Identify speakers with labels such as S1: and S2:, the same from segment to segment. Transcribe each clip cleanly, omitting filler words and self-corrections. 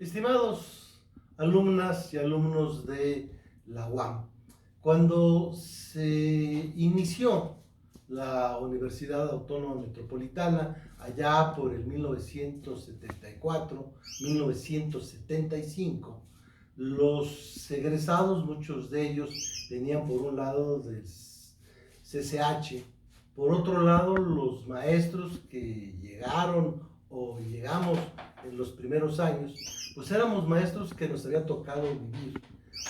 S1: Estimados alumnas y alumnos de la UAM, cuando se inició la Universidad Autónoma Metropolitana, allá por el 1974-1975, los egresados, muchos de ellos venían por un lado del CCH, por otro lado los maestros que llegaron o llegamos en los primeros años, pues éramos maestros que nos había tocado vivir.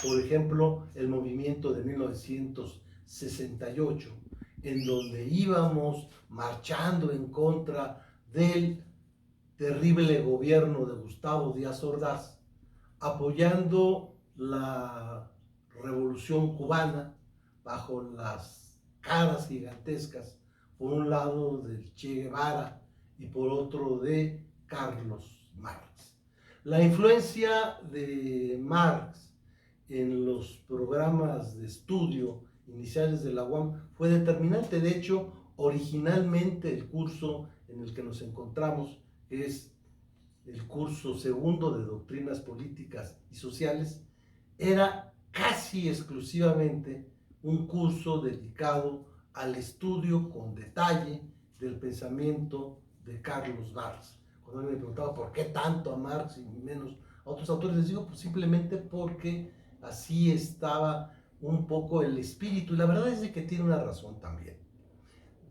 S1: Por ejemplo, el movimiento de 1968, en donde íbamos marchando en contra del terrible gobierno de Gustavo Díaz Ordaz, apoyando la revolución cubana bajo las caras gigantescas, por un lado del Che Guevara y por otro de Carlos Marx. La influencia de Marx en los programas de estudio iniciales de la UAM fue determinante. De hecho, originalmente el curso en el que nos encontramos, que es el curso segundo de Doctrinas Políticas y Sociales, era casi exclusivamente un curso dedicado al estudio con detalle del pensamiento de Carlos Marx. Cuando alguien me preguntaba por qué tanto a Marx y menos a otros autores, les digo, pues simplemente porque así estaba un poco el espíritu, y la verdad es de que tiene una razón también.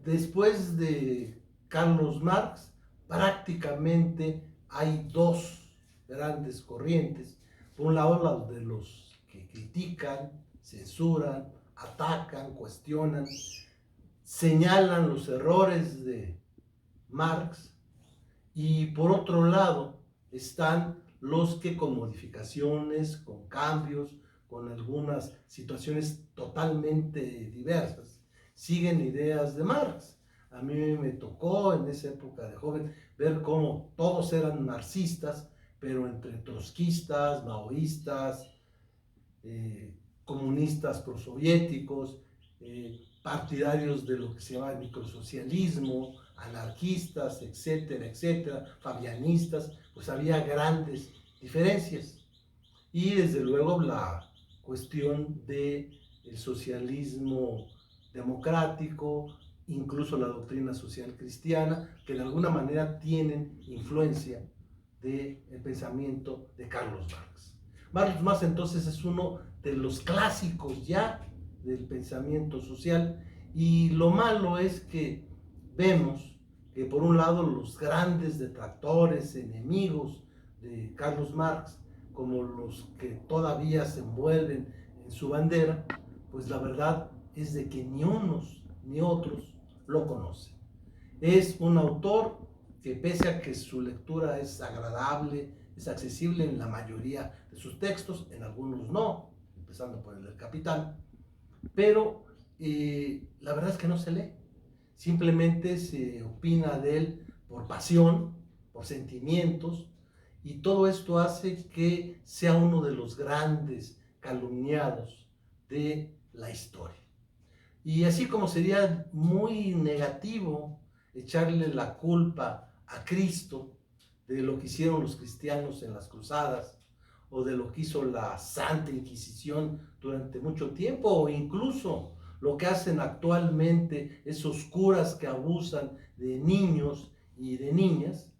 S1: Después de Carlos Marx, prácticamente hay dos grandes corrientes. Por un lado, la de los que critican, censuran, atacan, cuestionan, señalan los errores de Marx, y por otro lado están los que con modificaciones, con cambios, con algunas situaciones totalmente diversas, siguen ideas de Marx. A mí me tocó en esa época de joven ver cómo todos eran marxistas, pero entre trotskistas, maoístas, comunistas prosoviéticos, partidarios de lo que se llama el microsocialismo, anarquistas, etcétera, etcétera, fabianistas, pues había grandes diferencias. Y desde luego la cuestión del socialismo democrático, incluso la doctrina social cristiana, que de alguna manera tienen influencia del pensamiento de Carlos Marx. Marx entonces es uno de los clásicos ya del pensamiento social, y lo malo es que vemos que por un lado los grandes detractores, enemigos de Carlos Marx, como los que todavía se envuelven en su bandera, pues la verdad es de que ni unos ni otros lo conocen. Es un autor que, pese a que su lectura es agradable, es accesible en la mayoría de sus textos, en algunos no, empezando por el del Capital, pero la verdad es que no se lee. Simplemente se opina de él por pasión, por sentimientos, y todo esto hace que sea uno de los grandes calumniados de la historia. Y así como sería muy negativo echarle la culpa a Cristo de lo que hicieron los cristianos en las cruzadas, o de lo que hizo la Santa Inquisición durante mucho tiempo, o incluso lo que hacen actualmente esos curas que abusan de niños y de niñas,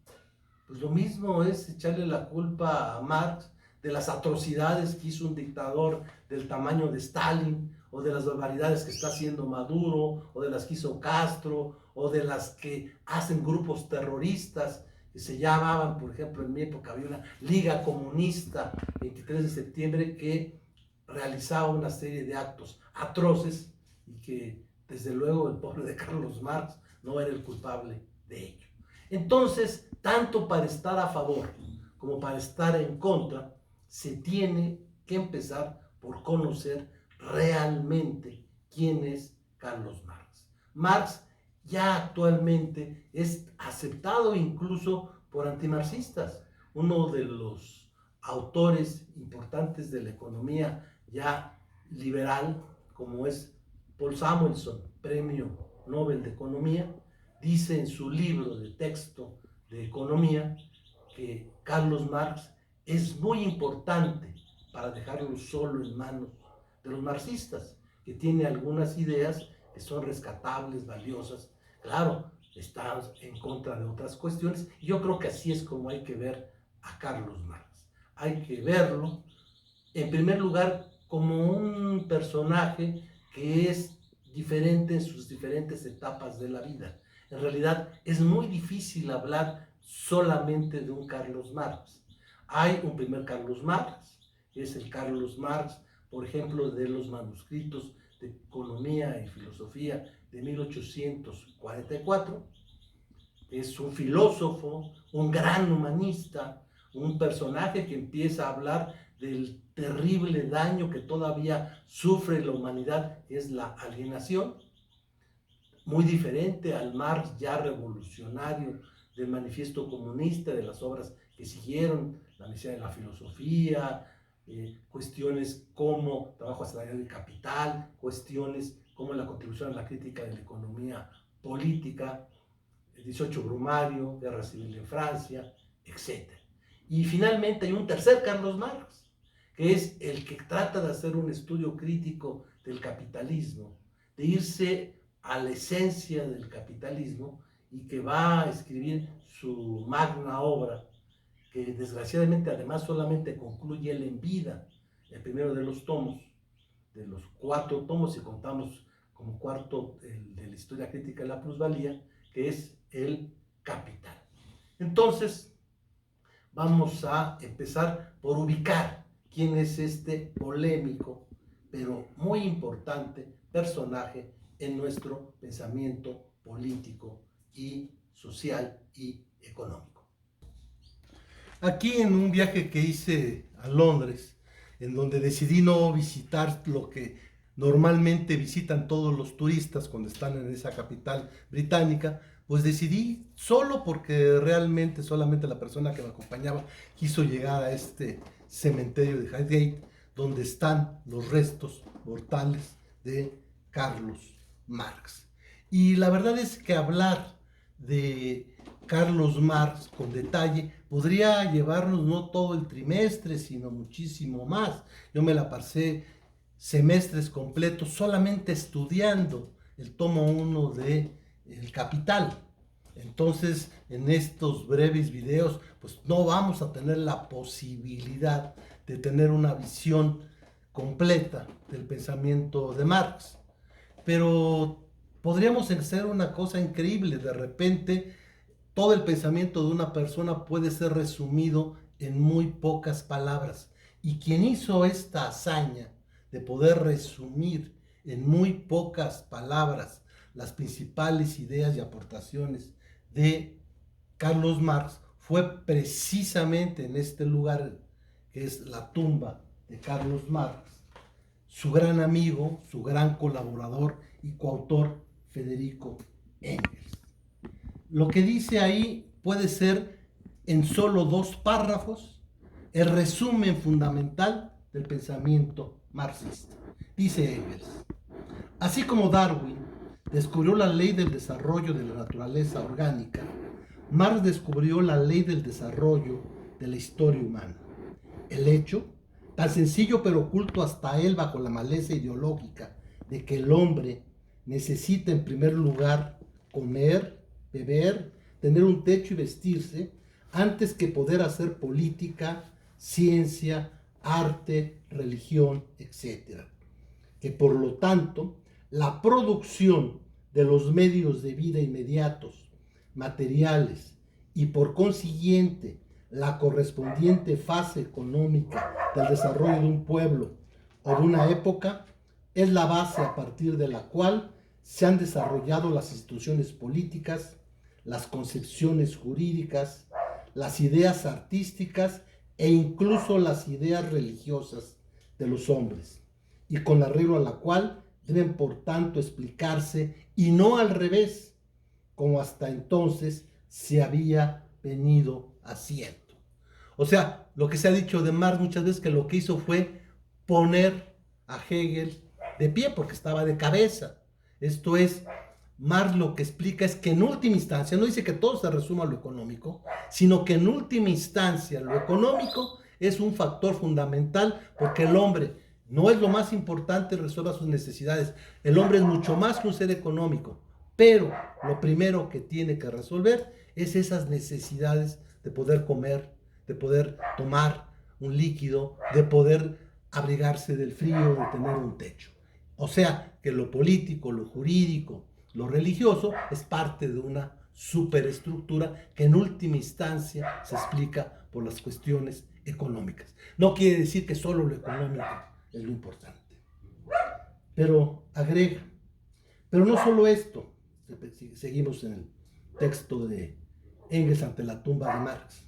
S1: pues lo mismo es echarle la culpa a Marx de las atrocidades que hizo un dictador del tamaño de Stalin, o de las barbaridades que está haciendo Maduro, o de las que hizo Castro, o de las que hacen grupos terroristas que se llamaban, por ejemplo, en mi época había una Liga Comunista 23 de septiembre que realizaba una serie de actos atroces, y que desde luego el pobre de Carlos Marx no era el culpable de ello. Entonces, tanto para estar a favor como para estar en contra, se tiene que empezar por conocer realmente quién es Carlos Marx. Marx ya actualmente es aceptado incluso por antimarxistas. Uno de los autores importantes de la economía ya liberal, como es Paul Samuelson, premio Nobel de Economía, dice en su libro de texto de economía que Carlos Marx es muy importante para dejarlo solo en manos de los marxistas, que tiene algunas ideas que son rescatables, valiosas. Claro, está en contra de otras cuestiones. Y yo creo que así es como hay que ver a Carlos Marx. Hay que verlo, en primer lugar, como un personaje que es diferente en sus diferentes etapas de la vida. En realidad, es muy difícil hablar solamente de un Carlos Marx. Hay un primer Carlos Marx, que es el Carlos Marx, por ejemplo, de los manuscritos de Economía y Filosofía de 1844. Es un filósofo, un gran humanista, un personaje que empieza a hablar del terrible daño que todavía sufre la humanidad, que es la alienación, muy diferente al Marx ya revolucionario del Manifiesto Comunista, de las obras que siguieron, la necesidad de la filosofía, cuestiones como trabajo asalariado y capital, cuestiones como la contribución a la crítica de la economía política, el 18 Brumario, Guerra Civil en Francia, etc. Y finalmente hay un tercer Carlos Marx, que es el que trata de hacer un estudio crítico del capitalismo, de irse a la esencia del capitalismo, y que va a escribir su magna obra, que desgraciadamente además solamente concluye él en vida, el primero de los tomos, de los 4 tomos, si contamos como cuarto el de la historia crítica de la plusvalía, que es el Capital. Entonces, vamos a empezar por ubicar quién es este polémico, pero muy importante personaje en nuestro pensamiento político y social y económico. Aquí, en un viaje que hice a Londres, en donde decidí no visitar lo que normalmente visitan todos los turistas cuando están en esa capital británica, pues decidí, solo porque realmente solamente la persona que me acompañaba quiso llegar a este cementerio de Highgate, donde están los restos mortales de Carlos Marx. Y la verdad es que hablar de Carlos Marx con detalle podría llevarnos no todo el trimestre, sino muchísimo más. Yo me la pasé semestres completos solamente estudiando el tomo 1 de El Capital. Entonces, en estos breves videos, pues no vamos a tener la posibilidad de tener una visión completa del pensamiento de Marx. Pero podríamos hacer una cosa increíble. De repente, todo el pensamiento de una persona puede ser resumido en muy pocas palabras. Y quien hizo esta hazaña de poder resumir en muy pocas palabras las principales ideas y aportaciones de Carlos Marx fue precisamente en este lugar, que es la tumba de Carlos Marx, su gran amigo, su gran colaborador y coautor, Federico Engels. Lo que dice ahí puede ser, en solo 2 párrafos, el resumen fundamental del pensamiento marxista. Dice Engels: así como Darwin descubrió la ley del desarrollo de la naturaleza orgánica, Marx descubrió la ley del desarrollo de la historia humana. El hecho, tan sencillo pero oculto hasta él bajo la maleza ideológica, de que el hombre necesita en primer lugar comer, beber, tener un techo y vestirse, antes que poder hacer política, ciencia, arte, religión, etc. Que por lo tanto, la producción de los medios de vida inmediatos, materiales, y por consiguiente la correspondiente fase económica del desarrollo de un pueblo o de una época, es la base a partir de la cual se han desarrollado las instituciones políticas, las concepciones jurídicas, las ideas artísticas e incluso las ideas religiosas de los hombres, y con arreglo a la cual deben por tanto explicarse, y no al revés, como hasta entonces se había venido haciendo. O sea, lo que se ha dicho de Marx muchas veces, que lo que hizo fue poner a Hegel de pie porque estaba de cabeza. Esto es, Marx lo que explica es que en última instancia, no dice que todo se resuma a lo económico, sino que en última instancia lo económico es un factor fundamental porque el hombre no es lo más importante, resuelva sus necesidades. El hombre es mucho más que un ser económico, pero lo primero que tiene que resolver es esas necesidades de poder comer, de poder tomar un líquido, de poder abrigarse del frío, de tener un techo. O sea, que lo político, lo jurídico, lo religioso es parte de una superestructura que en última instancia se explica por las cuestiones económicas. No quiere decir que solo lo económico es lo importante. Pero agrega, pero no solo esto, seguimos en el texto de Engels ante la tumba de Marx.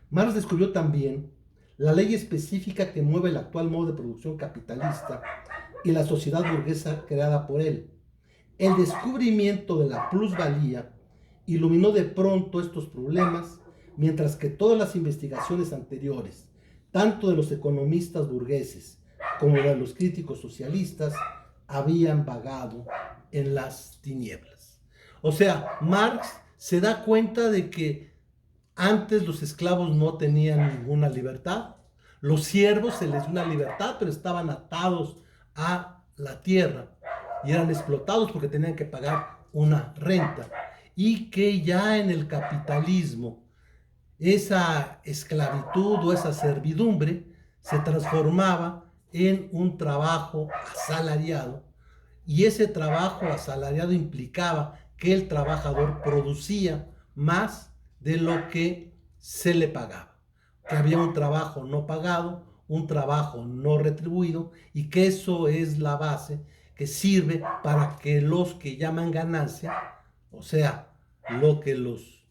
S1: Marx descubrió también la ley específica que mueve el actual modo de producción capitalista y la sociedad burguesa creada por él. El descubrimiento de la plusvalía iluminó de pronto estos problemas, mientras que todas las investigaciones anteriores, tanto de los economistas burgueses como de los críticos socialistas, habían vagado en las tinieblas. O sea, Marx se da cuenta de que antes los esclavos no tenían ninguna libertad, los siervos se les dio una libertad, pero estaban atados a la tierra y eran explotados porque tenían que pagar una renta, y que ya en el capitalismo esa esclavitud o esa servidumbre se transformaba en un trabajo asalariado, y ese trabajo asalariado implicaba que el trabajador producía más de lo que se le pagaba, que había un trabajo no pagado, un trabajo no retribuido, y que eso es la base que sirve para que los que llaman ganancia, o sea, lo que los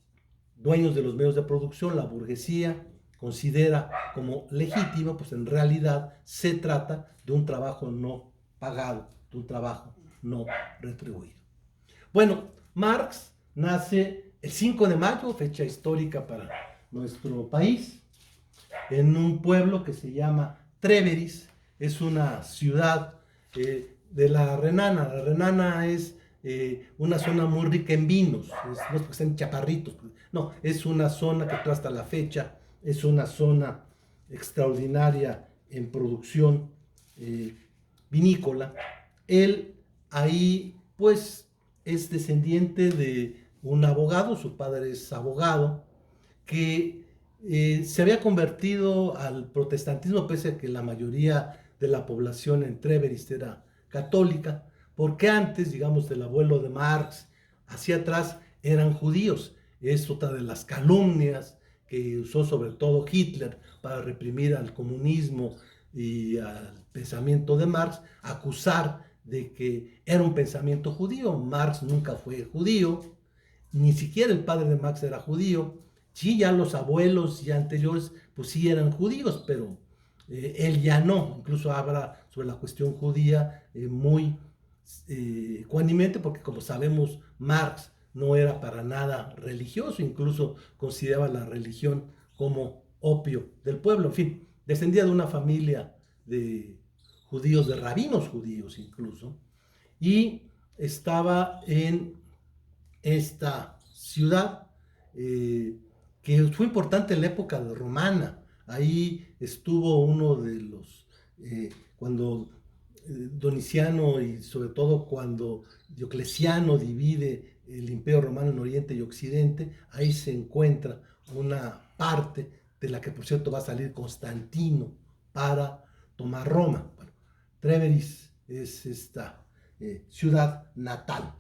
S1: dueños de los medios de producción, la burguesía, considera como legítimo, pues en realidad se trata de un trabajo no pagado, de un trabajo no retribuido. Bueno, Marx nace el 5 de mayo, fecha histórica para nuestro país, en un pueblo que se llama Tréveris. Es una ciudad de la Renana. La Renana es una zona muy rica en vinos, no es porque sean chaparritos, no, es una zona que hasta la fecha es una zona extraordinaria en producción vinícola. Él ahí pues es descendiente de un abogado, su padre es abogado, que se había convertido al protestantismo, pese a que la mayoría de la población en Tréveris era católica, porque antes, digamos, del abuelo de Marx hacia atrás eran judíos. Es otra de las calumnias que usó sobre todo Hitler para reprimir al comunismo y al pensamiento de Marx, acusar de que era un pensamiento judío. Marx nunca fue judío, ni siquiera el padre de Marx era judío. Sí, ya los abuelos ya anteriores, pues sí eran judíos, pero él ya no. Incluso habla sobre la cuestión judía muy ecuánimemente, porque como sabemos, Marx no era para nada religioso, incluso consideraba la religión como opio del pueblo. En fin, descendía de una familia de judíos, de rabinos judíos incluso, y estaba en esta ciudad que fue importante en la época romana. Ahí estuvo uno de los, cuando Doniciano, y sobre todo cuando Diocleciano divide el Imperio Romano en Oriente y Occidente, ahí se encuentra una parte de la que por cierto va a salir Constantino para tomar Roma. Bueno, Tréveris es esta ciudad natal.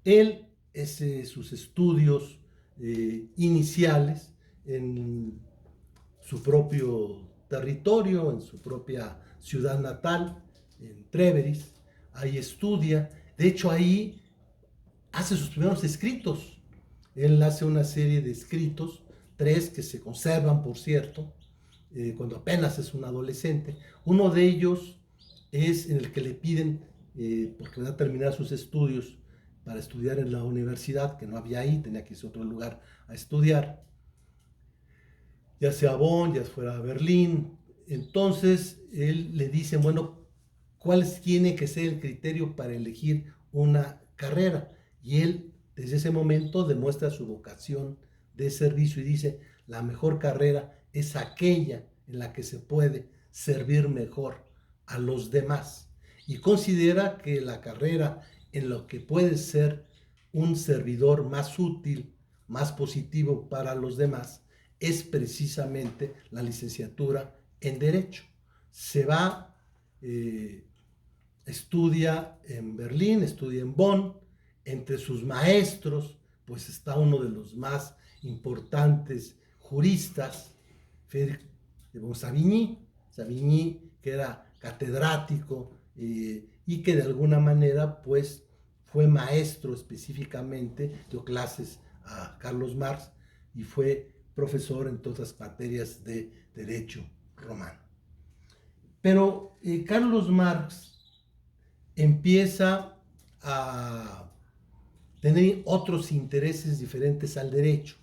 S1: Él hace sus estudios iniciales en su propio territorio, en su propia ciudad natal, en Tréveris. Ahí estudia, de hecho ahí hace sus primeros escritos. Él hace una serie de escritos, 3 que se conservan, por cierto, cuando apenas es un adolescente. Uno de ellos es en el que le piden, porque va a terminar sus estudios, para estudiar en la universidad, que no había ahí, tenía que irse a otro lugar a estudiar, ya sea a Bonn, ya fuera a Berlín. Entonces él le dice, bueno, ¿cuál tiene que ser el criterio para elegir una carrera? Y él desde ese momento demuestra su vocación de servicio y dice, la mejor carrera es aquella en la que se puede servir mejor a los demás. Y considera que la carrera en lo que puede ser un servidor más útil, más positivo para los demás, es precisamente la licenciatura en Derecho. Se va, estudia en Berlín, estudia en Bonn. Entre sus maestros pues está uno de los más importantes juristas, Frédéric de Savigny, que era catedrático y que de alguna manera pues fue maestro específicamente, dio clases a Carlos Marx y fue profesor en todas las materias de derecho romano. Pero Carlos Marx empieza a tener otros intereses diferentes al derecho.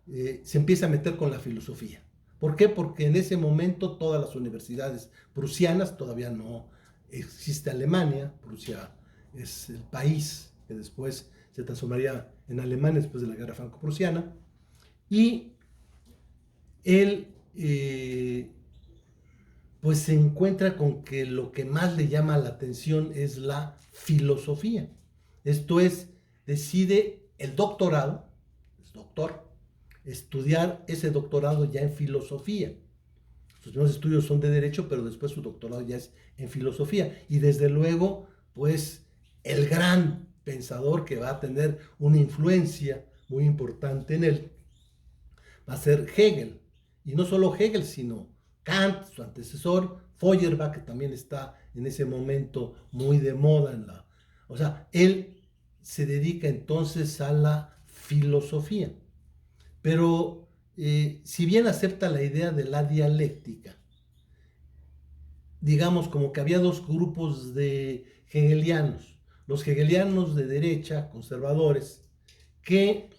S1: Se empieza a meter con la filosofía. ¿Por qué? Porque en ese momento todas las universidades prusianas, todavía no existe Alemania, Prusia es el país que después se transformaría en Alemania después de la guerra franco-prusiana, y él pues se encuentra con que lo que más le llama la atención es la filosofía. Esto es, decide el doctorado, es doctor, estudiar ese doctorado ya en filosofía. Sus primeros estudios son de derecho, pero después su doctorado ya es en filosofía. Y desde luego, pues, el gran pensador que va a tener una influencia muy importante en él va a ser Hegel. Y no solo Hegel, sino Kant, su antecesor, Feuerbach, que también está en ese momento muy de moda. O sea, él se dedica entonces a la filosofía. Pero si bien acepta la idea de la dialéctica, digamos como que había dos grupos de hegelianos. Los hegelianos de derecha, conservadores, que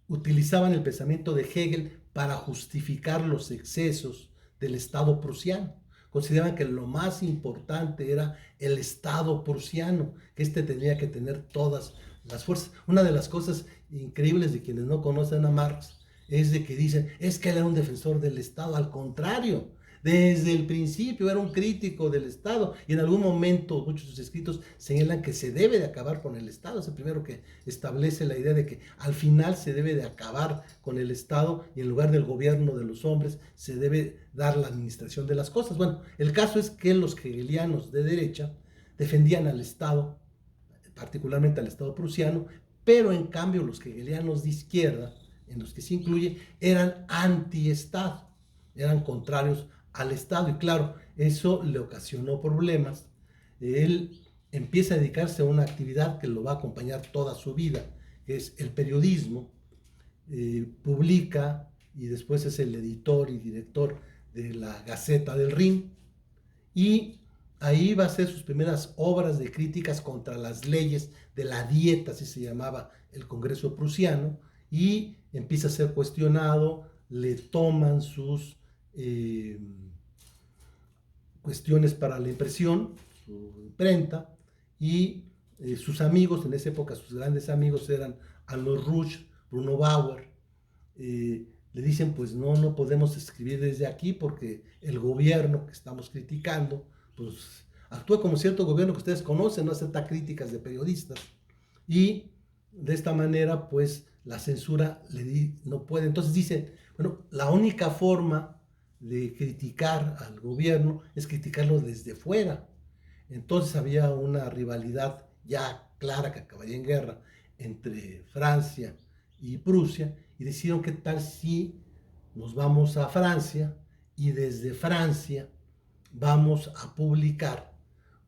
S1: utilizaban el pensamiento de Hegel para justificar los excesos del Estado prusiano. Consideraban que lo más importante era el Estado prusiano, que tenía que tener todas las fuerzas. Una de las cosas increíbles de quienes no conocen a Marx es de que dicen, es que él era un defensor del Estado. Al contrario, desde el principio era un crítico del Estado, y en algún momento muchos de sus escritos señalan que se debe de acabar con el Estado. Es el primero que establece la idea de que al final se debe de acabar con el Estado y en lugar del gobierno de los hombres se debe dar la administración de las cosas. Bueno, el caso es que los hegelianos de derecha defendían al Estado, particularmente al Estado prusiano, pero en cambio los hegelianos de izquierda, en los que se incluye, eran anti-Estado, eran contrarios al Estado, y claro, eso le ocasionó problemas. Él empieza a dedicarse a una actividad que lo va a acompañar toda su vida, que es el periodismo. Publica y después es el editor y director de la Gaceta del Rin, y ahí va a hacer sus primeras obras de críticas contra las leyes de la dieta, así se llamaba el Congreso prusiano, y empieza a ser cuestionado, le toman sus cuestiones para la impresión, su imprenta, y sus amigos, en esa época sus grandes amigos eran Arnold Ruch, Bruno Bauer, le dicen, pues no podemos escribir desde aquí porque el gobierno que estamos criticando, pues actúa como cierto gobierno que ustedes conocen, no acepta críticas de periodistas, y de esta manera pues la censura no puede. Entonces dicen, bueno, la única forma de criticar al gobierno es criticarlo desde fuera. Entonces había una rivalidad ya clara que acabaría en guerra entre Francia y Prusia, y decidieron qué tal si nos vamos a Francia y desde Francia vamos a publicar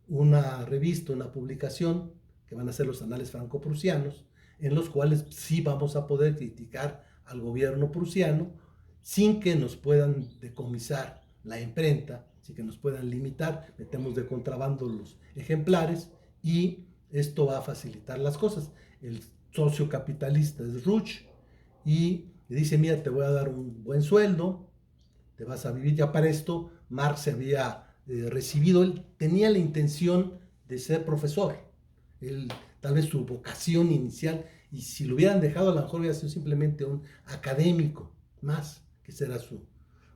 S1: una revista, una publicación que van a ser los Anales Franco-Prusianos, en los cuales sí vamos a poder criticar al gobierno prusiano sin que nos puedan decomisar la imprenta, sin que nos puedan limitar, metemos de contrabando los ejemplares, y esto va a facilitar las cosas. El socio capitalista es Ruch, y le dice, mira, te voy a dar un buen sueldo, te vas a vivir. Ya para esto Marx se había recibido, él tenía la intención de ser profesor, él, tal vez su vocación inicial, y si lo hubieran dejado a lo mejor hubiera sido simplemente un académico más, que esa era su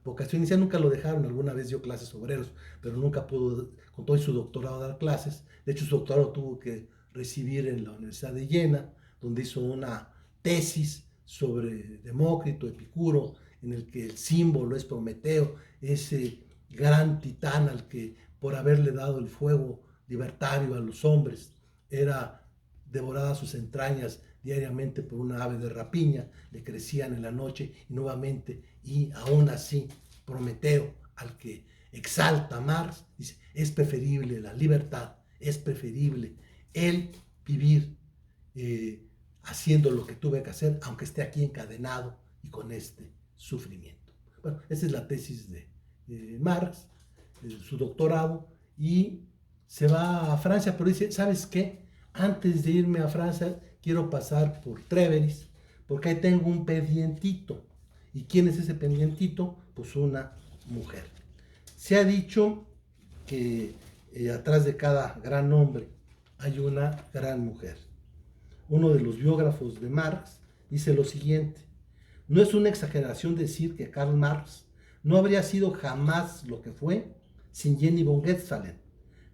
S1: vocación inicial, nunca lo dejaron, alguna vez dio clases obreros, pero nunca pudo, con todo su doctorado, dar clases. De hecho, su doctorado tuvo que recibir en la Universidad de Jena, donde hizo una tesis sobre Demócrito, Epicuro, en el que el símbolo es Prometeo, ese gran titán al que por haberle dado el fuego libertario a los hombres era devorada sus entrañas diariamente por una ave de rapiña, le crecían en la noche y nuevamente, y aún así Prometeo, al que exalta Marx, dice, es preferible la libertad, es preferible el vivir haciendo lo que tuve que hacer, aunque esté aquí encadenado y con este sufrimiento. Bueno, esa es la tesis de Marx, su doctorado, y se va a Francia, pero dice, ¿sabes qué? Antes de irme a Francia, quiero pasar por Tréveris, porque ahí tengo un pendientito. ¿Y quién es ese pendientito? Pues una mujer. Se ha dicho que atrás de cada gran hombre hay una gran mujer. Uno de los biógrafos de Marx dice lo siguiente: no es una exageración decir que Karl Marx no habría sido jamás lo que fue sin Jenny von Westphalen.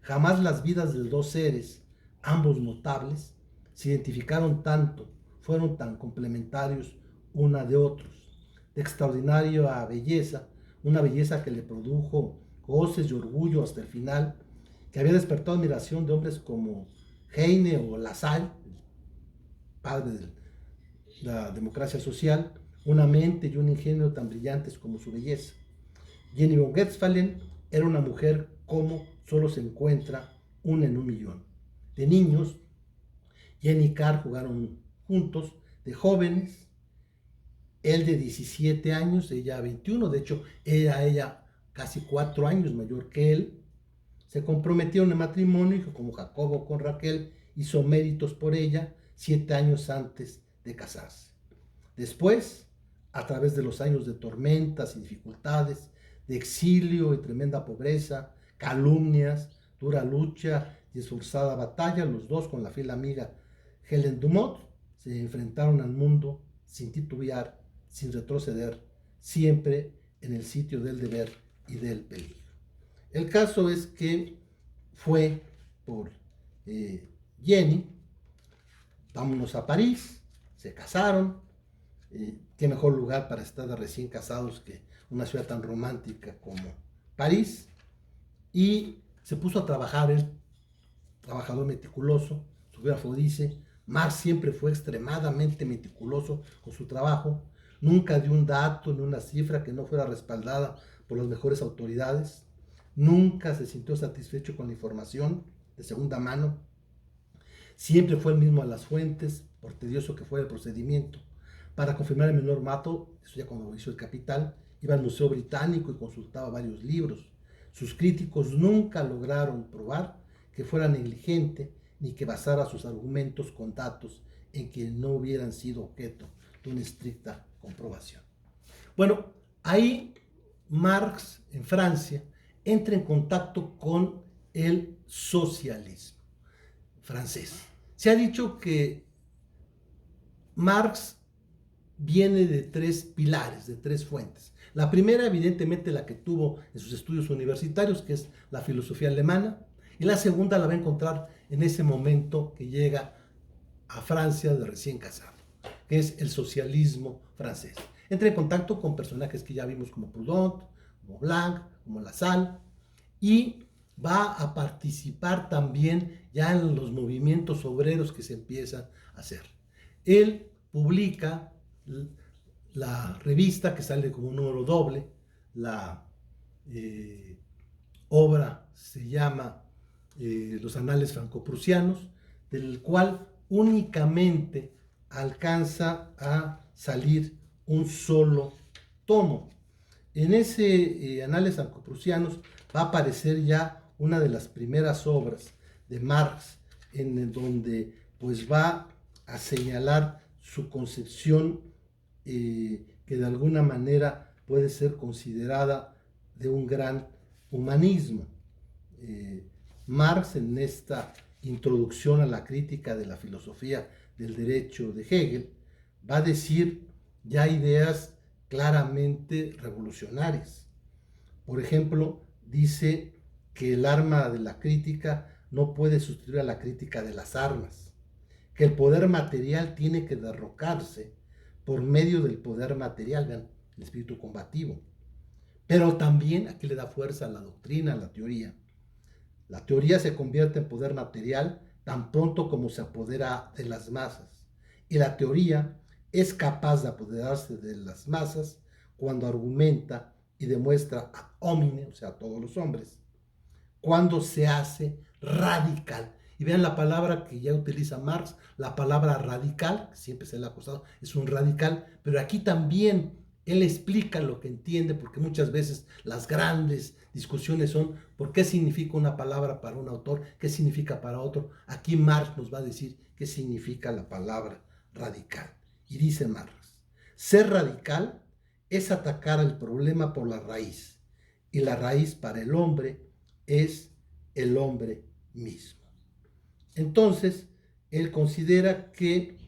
S1: Jamás las vidas de dos seres, ambos notables, se identificaron tanto, fueron tan complementarios una de otros. De extraordinaria belleza, una belleza que le produjo goces y orgullo hasta el final, que había despertado admiración de hombres como Heine o Lassalle, padre de la democracia social, una mente y un ingenio tan brillantes como su belleza. Jenny von Westphalen era una mujer como solo se encuentra una en un millón. De niños, Jenny y Karl jugaron juntos, de jóvenes, él de 17 años, ella 21, de hecho era ella casi 4 años mayor que él. Se comprometieron en matrimonio y como Jacobo con Raquel hizo méritos por ella 7 años antes de casarse. Después, a través de los años de tormentas y dificultades, de exilio y tremenda pobreza, calumnias, dura lucha y esforzada batalla, los dos con la fiel amiga Helen Dumont se enfrentaron al mundo sin titubear, sin retroceder, siempre en el sitio del deber y del peligro. El caso es que fue por Jenny, vámonos a París, se casaron, qué mejor lugar para estar de recién casados que una ciudad tan romántica como París, y se puso a trabajar, él, trabajador meticuloso, su biógrafo dice, Marx siempre fue extremadamente meticuloso con su trabajo, nunca dio un dato ni una cifra que no fuera respaldada por las mejores autoridades, nunca se sintió satisfecho con la información de segunda mano, siempre fue el mismo a las fuentes, por tedioso que fuera el procedimiento. Para confirmar el menor mato, eso ya cuando hizo El Capital, iba al Museo Británico y consultaba varios libros. Sus críticos nunca lograron probar que fuera negligente ni que basara sus argumentos con datos en que no hubieran sido objeto de una estricta comprobación. Bueno, ahí Marx en Francia entra en contacto con el socialismo francés. Se ha dicho que Marx viene de 3 pilares, de 3 fuentes. La primera, evidentemente, la que tuvo en sus estudios universitarios, que es la filosofía alemana, y la segunda la va a encontrar en ese momento que llega a Francia de recién casado, que es el socialismo francés. Entra en contacto con personajes que ya vimos como Proudhon, como Blanc, como Lassalle, y va a participar también ya en los movimientos obreros que se empiezan a hacer. Él publica la revista que sale como un número doble, la obra se llama Los Anales Franco-Prusianos, del cual únicamente alcanza a salir un solo tomo. En ese Anales Franco-Prusianos va a aparecer ya una de las primeras obras de Marx, en donde pues va a señalar su concepción que de alguna manera puede ser considerada de un gran humanismo. Marx, en esta introducción a la crítica de la filosofía del derecho de Hegel, va a decir ya ideas claramente revolucionarias. Por ejemplo, dice que el arma de la crítica no puede sustituir a la crítica de las armas, que el poder material tiene que derrocarse por medio del poder material, vean, el espíritu combativo. Pero también aquí le da fuerza a la doctrina, a la teoría. La teoría se convierte en poder material tan pronto como se apodera de las masas. Y la teoría es capaz de apoderarse de las masas cuando argumenta y demuestra ad hominem, o sea, a todos los hombres, cuando se hace radical. Y vean la palabra que ya utiliza Marx, la palabra radical, que siempre se le ha acusado, es un radical, pero aquí también él explica lo que entiende, porque muchas veces las grandes discusiones son por qué significa una palabra para un autor, qué significa para otro. Aquí Marx nos va a decir qué significa la palabra radical. Y dice Marx, ser radical es atacar el problema por la raíz, y la raíz para el hombre es el hombre mismo. Entonces, él considera que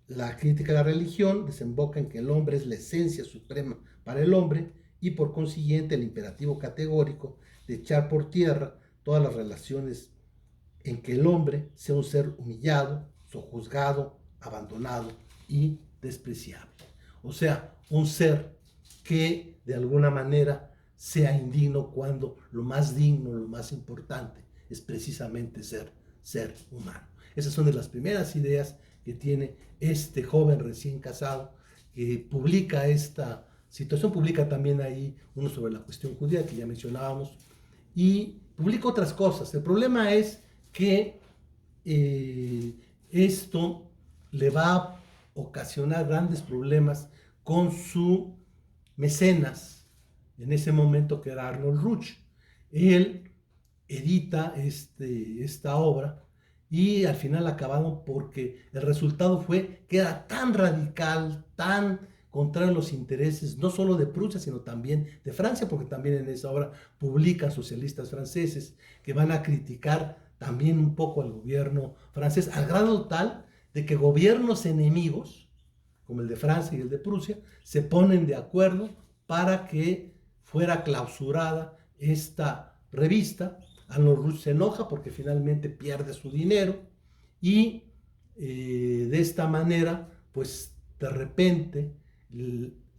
S1: la crítica de la religión desemboca en que el hombre es la esencia suprema para el hombre y por consiguiente el imperativo categórico de echar por tierra todas las relaciones en que el hombre sea un ser humillado, sojuzgado, abandonado y despreciable. O sea, un ser que de alguna manera sea indigno cuando lo más digno, lo más importante es precisamente ser humano. Esas son de las primeras ideas que tiene este joven recién casado que publica esta situación, publica también ahí uno sobre la cuestión judía que ya mencionábamos y publica otras cosas. El problema es que esto le va a ocasionar grandes problemas con su mecenas en ese momento, que era Arnold Ruch. Él edita esta obra y al final acabaron porque el resultado fue que era tan radical, tan contrario a los intereses no solo de Prusia, sino también de Francia, porque también en esa obra publican socialistas franceses que van a criticar también un poco al gobierno francés, al grado tal de que gobiernos enemigos, como el de Francia y el de Prusia, se ponen de acuerdo para que fuera clausurada esta revista. Arnold Ruch se enoja porque finalmente pierde su dinero y de esta manera, pues de repente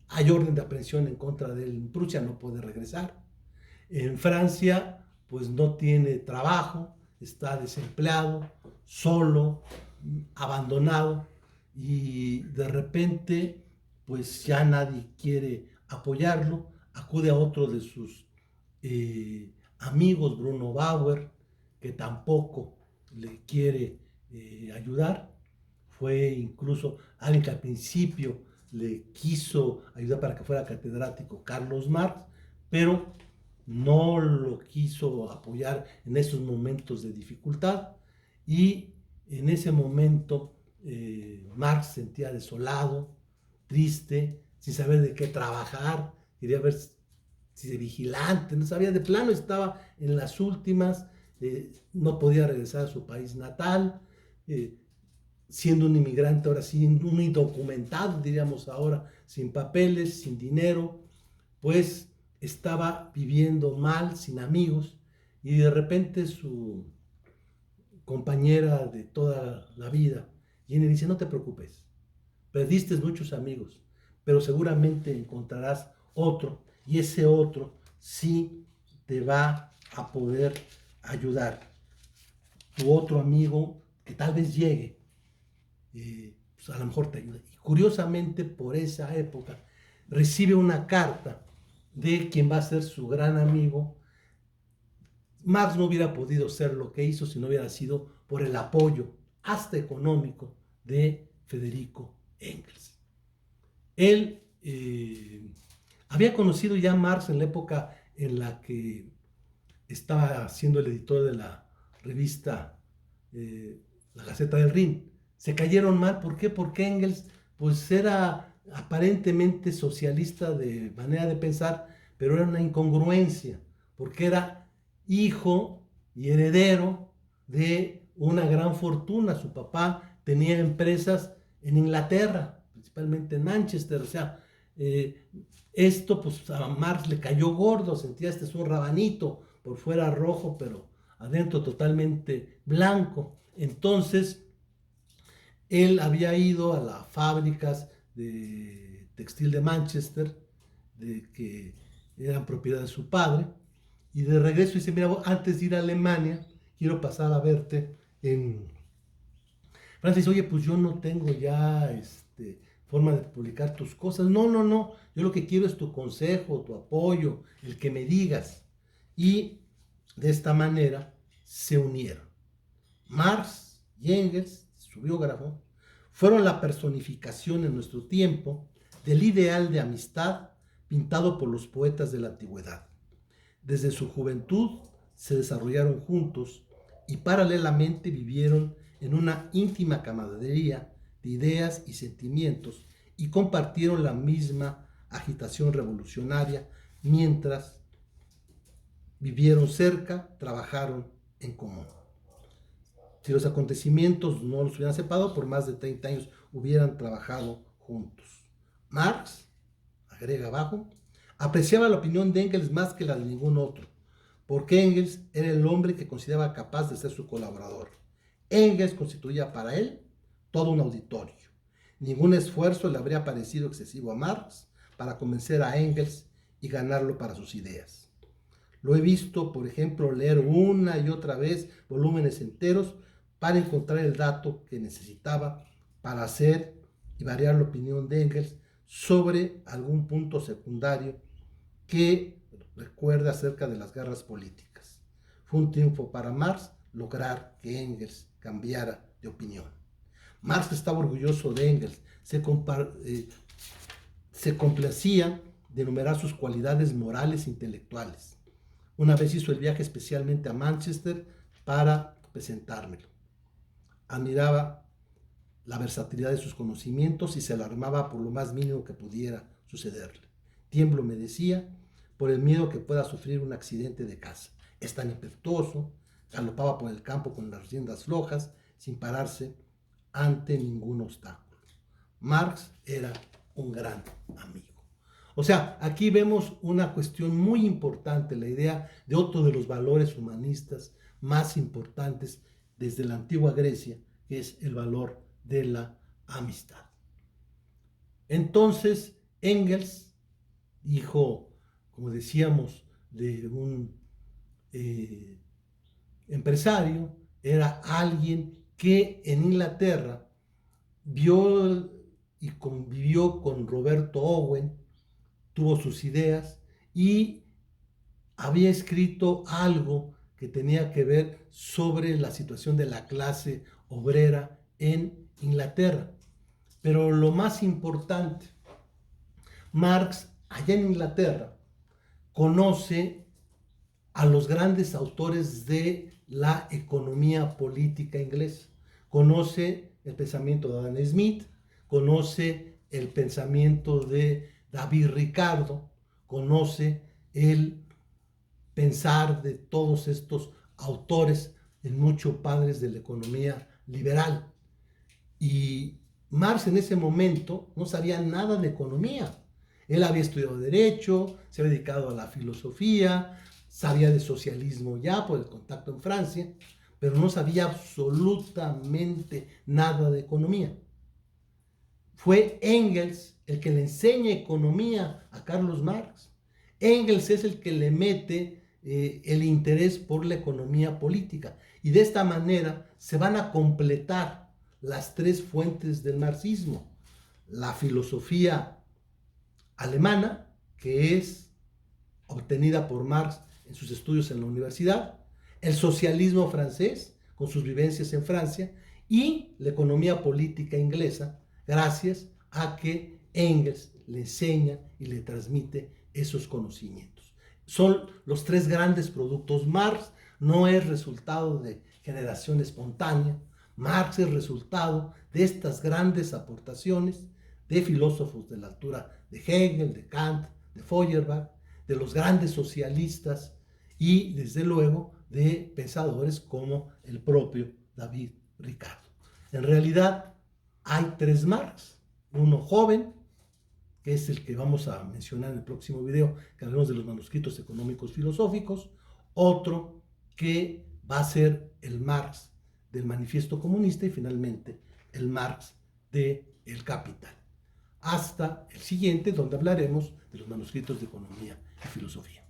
S1: hay orden de aprehensión en contra de él en Prusia, no puede regresar. En Francia, pues no tiene trabajo, está desempleado, solo, abandonado y de repente, pues ya nadie quiere apoyarlo, acude a otro de sus amigos, Bruno Bauer, que tampoco le quiere ayudar. Fue incluso alguien que al principio le quiso ayudar para que fuera catedrático, Carlos Marx, pero no lo quiso apoyar en esos momentos de dificultad y en ese momento Marx se sentía desolado, triste, sin saber de qué trabajar, quería ver si de vigilante, no sabía, de plano estaba en las últimas, no podía regresar a su país natal, siendo un inmigrante ahora sí, un indocumentado, diríamos ahora, sin papeles, sin dinero, pues estaba viviendo mal, sin amigos, y de repente su compañera de toda la vida viene y dice, no te preocupes, perdiste muchos amigos, pero seguramente encontrarás otro, y ese otro sí te va a poder ayudar. Tu otro amigo que tal vez llegue, pues a lo mejor te ayuda. Y curiosamente, por esa época, recibe una carta de quien va a ser su gran amigo. Marx no hubiera podido ser lo que hizo si no hubiera sido por el apoyo, hasta económico, de Federico Engels. Él había conocido ya a Marx en la época en la que estaba siendo el editor de la revista La Gaceta del Rin. Se cayeron mal, ¿por qué? Porque Engels pues era aparentemente socialista de manera de pensar, pero era una incongruencia, porque era hijo y heredero de una gran fortuna. Su papá tenía empresas en Inglaterra, principalmente en Manchester, o sea, Esto pues a Marx le cayó gordo, sentía este es un rabanito, por fuera rojo, pero adentro totalmente blanco. Entonces, él había ido a las fábricas de textil de Manchester, que eran propiedad de su padre, y de regreso dice, mira, antes de ir a Alemania, quiero pasar a verte en Francia. Dice, oye, pues yo no tengo ya forma de publicar tus cosas. No, no, no, yo lo que quiero es tu consejo, tu apoyo, el que me digas. Y de esta manera se unieron. Marx y Engels, su biógrafo, fueron la personificación en nuestro tiempo del ideal de amistad pintado por los poetas de la antigüedad. Desde su juventud se desarrollaron juntos y paralelamente vivieron en una íntima camaradería de ideas y sentimientos y compartieron la misma agitación revolucionaria mientras vivieron cerca, trabajaron en común. Si los acontecimientos no los hubieran separado, por más de 30 años hubieran trabajado juntos. Marx, agrega abajo, apreciaba la opinión de Engels más que la de ningún otro, porque Engels era el hombre que consideraba capaz de ser su colaborador. Engels constituía para él todo un auditorio. Ningún esfuerzo le habría parecido excesivo a Marx para convencer a Engels y ganarlo para sus ideas. Lo he visto, por ejemplo, leer una y otra vez volúmenes enteros para encontrar el dato que necesitaba para hacer y variar la opinión de Engels sobre algún punto secundario que recuerda acerca de las guerras políticas. Fue un triunfo para Marx lograr que Engels cambiara de opinión. Marx estaba orgulloso de Engels, se complacía de enumerar sus cualidades morales e intelectuales. Una vez hizo el viaje especialmente a Manchester para presentármelo. Admiraba la versatilidad de sus conocimientos y se alarmaba por lo más mínimo que pudiera sucederle. Tiemblo, me decía, por el miedo que pueda sufrir un accidente de caza. Es tan impetuoso, galopaba por el campo con las riendas flojas, sin pararse ante ningún obstáculo. Marx era un gran amigo. O sea, aquí vemos una cuestión muy importante, la idea de otro de los valores humanistas más importantes desde la antigua Grecia, que es el valor de la amistad. Entonces, Engels, hijo, como decíamos, de un empresario, era alguien que en Inglaterra vio y convivió con Roberto Owen, tuvo sus ideas y había escrito algo que tenía que ver sobre la situación de la clase obrera en Inglaterra. Pero lo más importante, Marx, allá en Inglaterra, conoce a los grandes autores de la economía política inglesa. Conoce el pensamiento de Adam Smith, conoce el pensamiento de David Ricardo, conoce el pensar de todos estos autores, en muchos padres de la economía liberal. Y Marx en ese momento no sabía nada de economía. Él había estudiado Derecho, se había dedicado a la filosofía, sabía de socialismo ya por el contacto en Francia, pero no sabía absolutamente nada de economía. Fue Engels el que le enseña economía a Carlos Marx. Engels es el que le mete el interés por la economía política. Y de esta manera se van a completar las tres fuentes del marxismo. La filosofía alemana, que es obtenida por Marx en sus estudios en la universidad, el socialismo francés, con sus vivencias en Francia, y la economía política inglesa, gracias a que Engels le enseña y le transmite esos conocimientos. Son los tres grandes productos. Marx no es resultado de generación espontánea. Marx es resultado de estas grandes aportaciones de filósofos de la altura de Hegel, de Kant, de Feuerbach, de los grandes socialistas y, desde luego, de pensadores como el propio David Ricardo. En realidad, hay tres Marx. Uno joven, que es el que vamos a mencionar en el próximo video, que hablemos de los manuscritos económicos filosóficos. Otro que va a ser el Marx del Manifiesto Comunista y finalmente el Marx de El Capital. Hasta el siguiente, donde hablaremos de los manuscritos de economía y filosofía.